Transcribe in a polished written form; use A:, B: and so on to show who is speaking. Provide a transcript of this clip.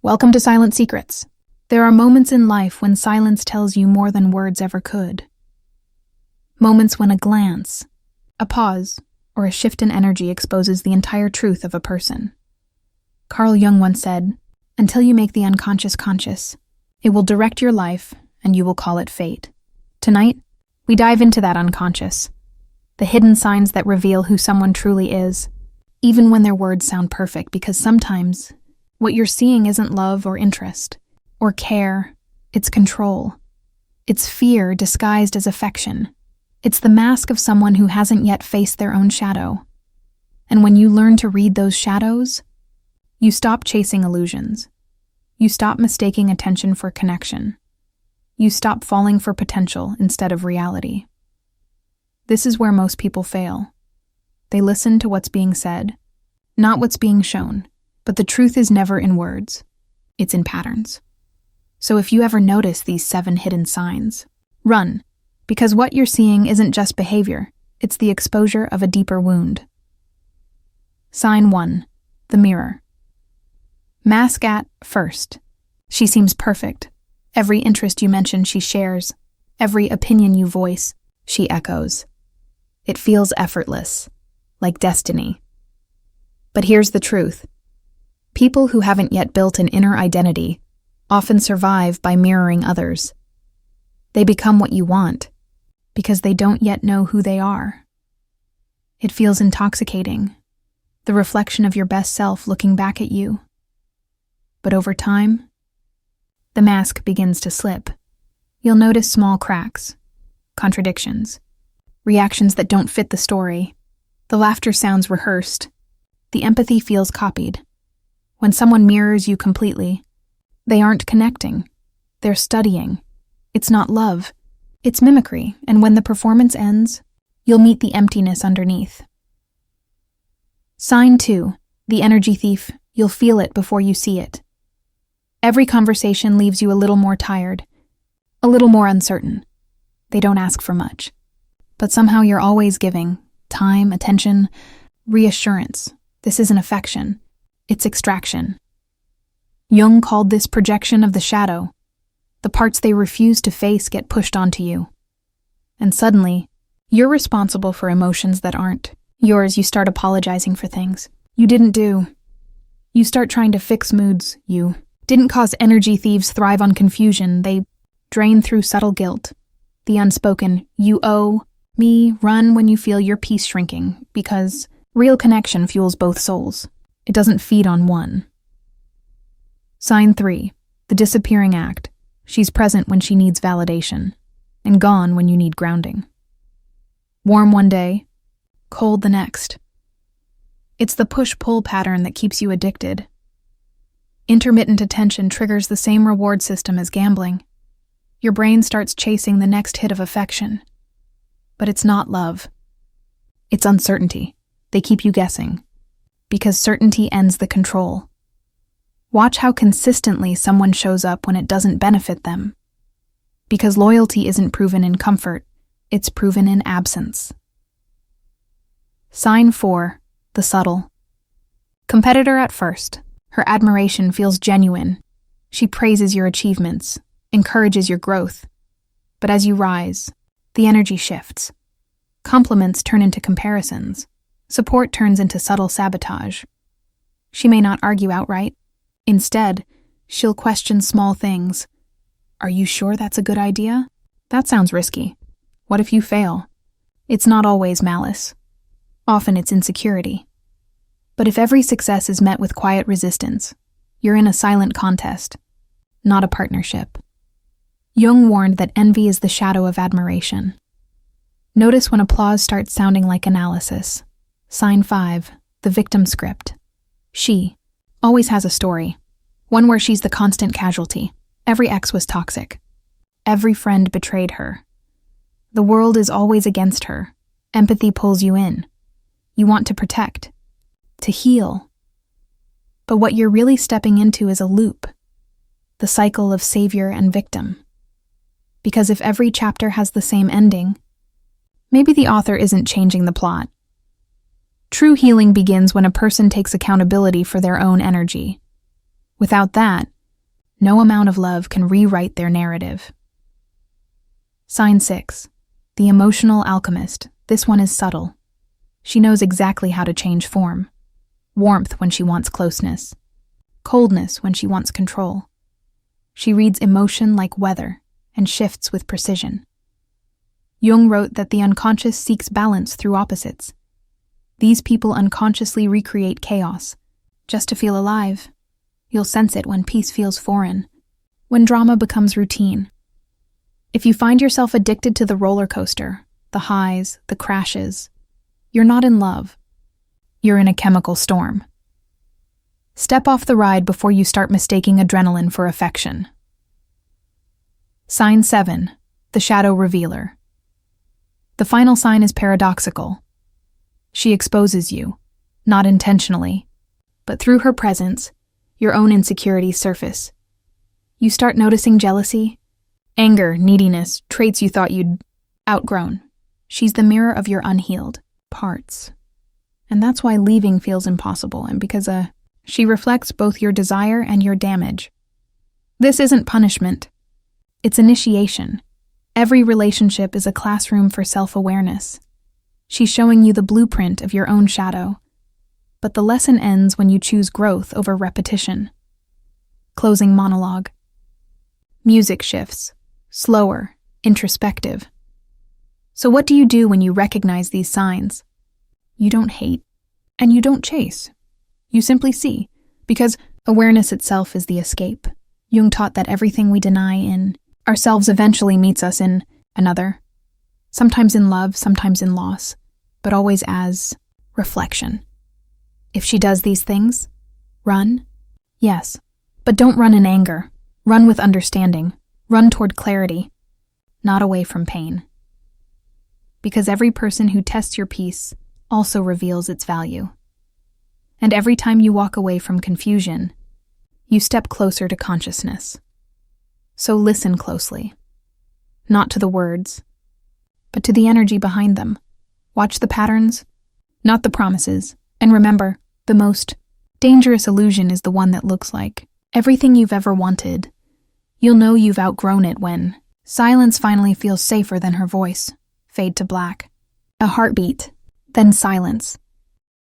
A: Welcome to Silent Secrets. There are moments in life when silence tells you more than words ever could. Moments when a glance, a pause, or a shift in energy exposes the entire truth of a person. Carl Jung once said, "Until you make the unconscious conscious, it will direct your life and you will call it fate." Tonight, we dive into that unconscious, the hidden signs that reveal who someone truly is, even when their words sound perfect, because sometimes what you're seeing isn't love or interest or care, it's control. It's fear disguised as affection. It's the mask of someone who hasn't yet faced their own shadow. And when you learn to read those shadows, you stop chasing illusions. You stop mistaking attention for connection. You stop falling for potential instead of reality. This is where most people fail. They listen to what's being said, not what's being shown. But the truth is never in words. It's in patterns. So if you ever notice these 7 hidden signs, run, because what you're seeing isn't just behavior, it's the exposure of a deeper wound. Sign 1, the mirror. Mask at first. She seems perfect. Every interest you mention, she shares. Every opinion you voice, she echoes. It feels effortless, like destiny. But here's the truth. People who haven't yet built an inner identity often survive by mirroring others. They become what you want because they don't yet know who they are. It feels intoxicating, the reflection of your best self looking back at you. But over time, the mask begins to slip. You'll notice small cracks, contradictions, reactions that don't fit the story. The laughter sounds rehearsed. The empathy feels copied. When someone mirrors you completely, they aren't connecting. They're studying. It's not love. It's mimicry, and when the performance ends, you'll meet the emptiness underneath. Sign 2, the energy thief. You'll feel it before you see it. Every conversation leaves you a little more tired, a little more uncertain. They don't ask for much. But somehow you're always giving time, attention, reassurance. This isn't affection. It's extraction. Jung called this projection of the shadow. The parts they refuse to face get pushed onto you. And suddenly, you're responsible for emotions that aren't yours. You start apologizing for things you didn't do. You start trying to fix moods you didn't cause. Energy thieves thrive on confusion. They drain through subtle guilt. The unspoken, "you owe me," run when you feel your peace shrinking, because real connection fuels both souls. It doesn't feed on one. Sign 3, the disappearing act. She's present when she needs validation, and gone when you need grounding. Warm one day, cold the next. It's the push-pull pattern that keeps you addicted. Intermittent attention triggers the same reward system as gambling. Your brain starts chasing the next hit of affection. But it's not love. It's uncertainty. They keep you guessing, because certainty ends the control. Watch how consistently someone shows up when it doesn't benefit them. Because loyalty isn't proven in comfort, it's proven in absence. Sign 4, the subtle. Competitor at first. Her admiration feels genuine. She praises your achievements, encourages your growth. But as you rise, the energy shifts. Compliments turn into comparisons. Support turns into subtle sabotage. She may not argue outright. Instead, she'll question small things. "Are you sure that's a good idea? That sounds risky. What if you fail?" It's not always malice. Often it's insecurity. But if every success is met with quiet resistance, you're in a silent contest, not a partnership. Jung warned that envy is the shadow of admiration. Notice when applause starts sounding like analysis. Sign 5, the victim script. She always has a story, one where she's the constant casualty. Every ex was toxic. Every friend betrayed her. The world is always against her. Empathy pulls you in. You want to protect, to heal. But what you're really stepping into is a loop, the cycle of savior and victim. Because if every chapter has the same ending, maybe the author isn't changing the plot. True healing begins when a person takes accountability for their own energy. Without that, No amount of love can rewrite their narrative. Sign 6. The emotional alchemist. This one is subtle. She knows exactly how to change form. Warmth when she wants closeness. Coldness when she wants control. She reads emotion like weather and shifts with precision. Jung wrote that the unconscious seeks balance through opposites. These people unconsciously recreate chaos, just to feel alive. You'll sense it when peace feels foreign, when drama becomes routine. If you find yourself addicted to the roller coaster, the highs, the crashes, you're not in love. You're in a chemical storm. Step off the ride before you start mistaking adrenaline for affection. Sign 7. The shadow revealer. The final sign is paradoxical. She exposes you, not intentionally, but through her presence, your own insecurities surface. You start noticing jealousy, anger, neediness, traits you thought you'd outgrown. She's the mirror of your unhealed parts. And that's why leaving feels impossible, and because she reflects both your desire and your damage. This isn't punishment. It's initiation. Every relationship is a classroom for self-awareness. She's showing you the blueprint of your own shadow. But the lesson ends when you choose growth over repetition. Closing monologue. Music shifts. Slower, introspective. So what do you do when you recognize these signs? You don't hate, and you don't chase. You simply see, because awareness itself is the escape. Jung taught that everything we deny in ourselves eventually meets us in another. Sometimes in love, sometimes in loss, but always as reflection. If she does these things, run? Yes, but don't run in anger. Run with understanding. Run toward clarity, not away from pain. Because every person who tests your peace also reveals its value. And every time you walk away from confusion, you step closer to consciousness. So listen closely. Not to the words, but to the energy behind them. Watch the patterns, not the promises. And remember, the most dangerous illusion is the one that looks like everything you've ever wanted. You'll know you've outgrown it when silence finally feels safer than her voice. Fade to black. A heartbeat, then silence.